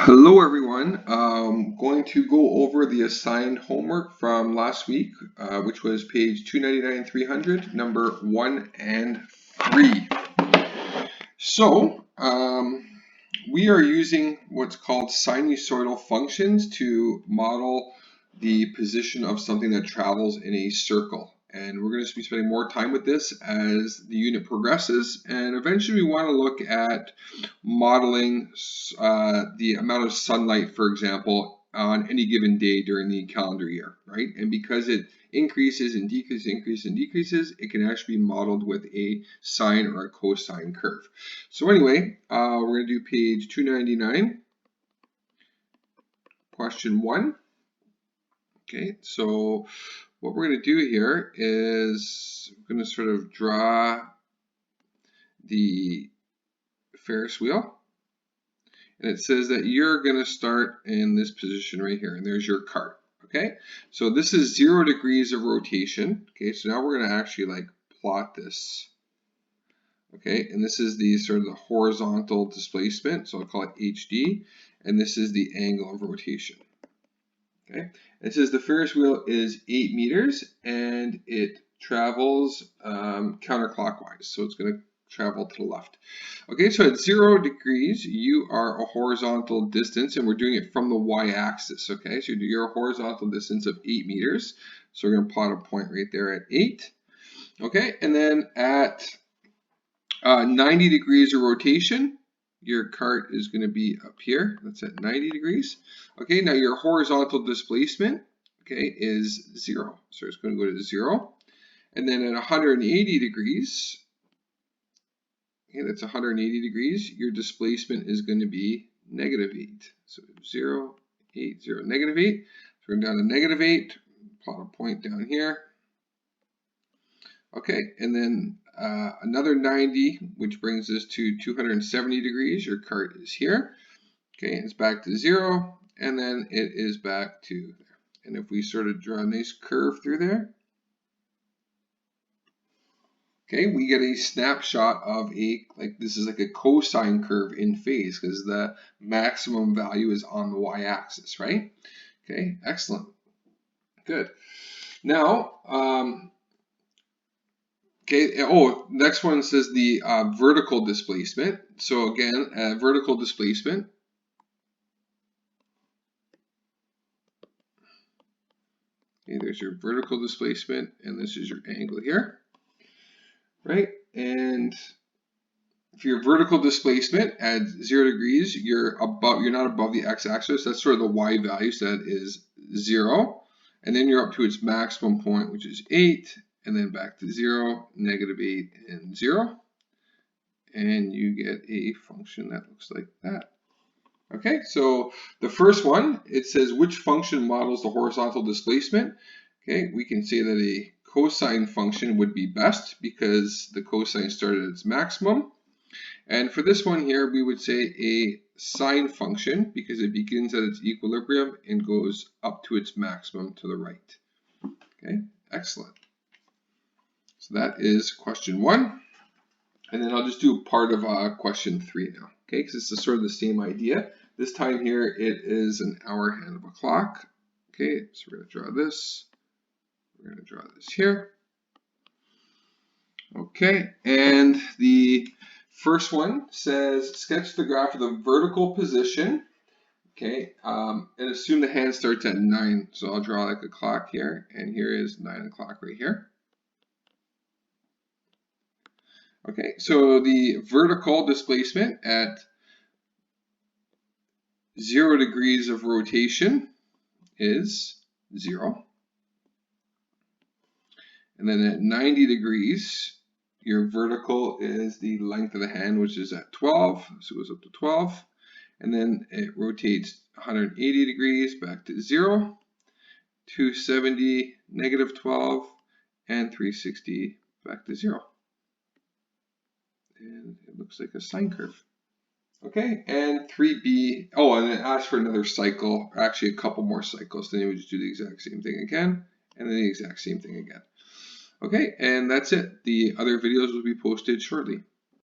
Hello everyone. Going to go over the assigned homework from last week, which was page 299 and 300, number 1 and 3. So, we are using what's called sinusoidal functions to model the position of something that travels in a circle. And we're going to be spending more time with this as the unit progresses. And eventually we want to look at modeling the amount of sunlight, for example, on any given day during the calendar year, right? And because it increases and decreases, it can actually be modeled with a sine or a cosine curve. So anyway, we're going to do page 299, question 1. Okay, so what we're going to do here is we're going to sort of draw the Ferris wheel. And it says that you're going to start in this position right here, and there's your cart. Okay, so this is 0 degrees of rotation. Okay, so now we're going to actually like plot this. Okay, and this is the sort of the horizontal displacement, so I'll call it HD, and this is the angle of rotation. Okay, it says the Ferris wheel is 8 meters and it travels counterclockwise, so it's going to travel to the left. Okay, so at 0 degrees, you are a horizontal distance, and we're doing it from the y-axis. Okay, so you're a horizontal distance of 8 meters. So we're going to plot a point right there at 8. Okay, and then at 90 degrees of rotation, your cart is going to be up here. That's at 90 degrees. Okay, now your horizontal displacement, okay, is 0. So it's going to go to 0. And then at 180 degrees, okay, that's 180 degrees, your displacement is going to be negative 8. So 0, 8, 0, negative 8. So we're down to negative 8, plot a point down here. Okay, and then another 90, which brings us to 270 degrees. Your cart is here. Okay, it's back to 0, and then it is back to there. And if we sort of draw a nice curve through there, okay, we get a snapshot of this is like a cosine curve in phase because the maximum value is on the y-axis, right? Okay, excellent. Good. Now, okay, oh, next one says the vertical displacement. So again, vertical displacement. Okay, there's your vertical displacement, and this is your angle here, right? And if your vertical displacement at 0 degrees, you're not above the x-axis. That's sort of the y value, so that is 0. And then you're up to its maximum point, which is 8, and then back to 0, negative 8, and 0. And you get a function that looks like that. Okay, so the first one, it says which function models the horizontal displacement. Okay, we can say that a cosine function would be best because the cosine started at its maximum. And for this one here, we would say a sine function because it begins at its equilibrium and goes up to its maximum to the right. Okay, excellent. So that is question 1. And then I'll just do part of question 3 now. Okay, because it's sort of the same idea. This time here, it is an hour hand of a clock. Okay, so we're going to draw this. We're going to draw this here. Okay, and the first one says sketch the graph of the vertical position. Okay, and assume the hand starts at 9. So I'll draw like a clock here, and here is 9 o'clock right here. Okay, so the vertical displacement at 0 degrees of rotation is 0. And then at 90 degrees, your vertical is the length of the hand, which is at 12. So it goes up to 12. And then it rotates 180 degrees back to 0, 270, negative 12, and 360 back to 0. And it looks like a sine curve. Okay, and 3b, oh, and it asks for another cycle, or actually a couple more cycles. Then you would just do the exact same thing again, and then the exact same thing again. Okay, and that's it. The other videos will be posted shortly.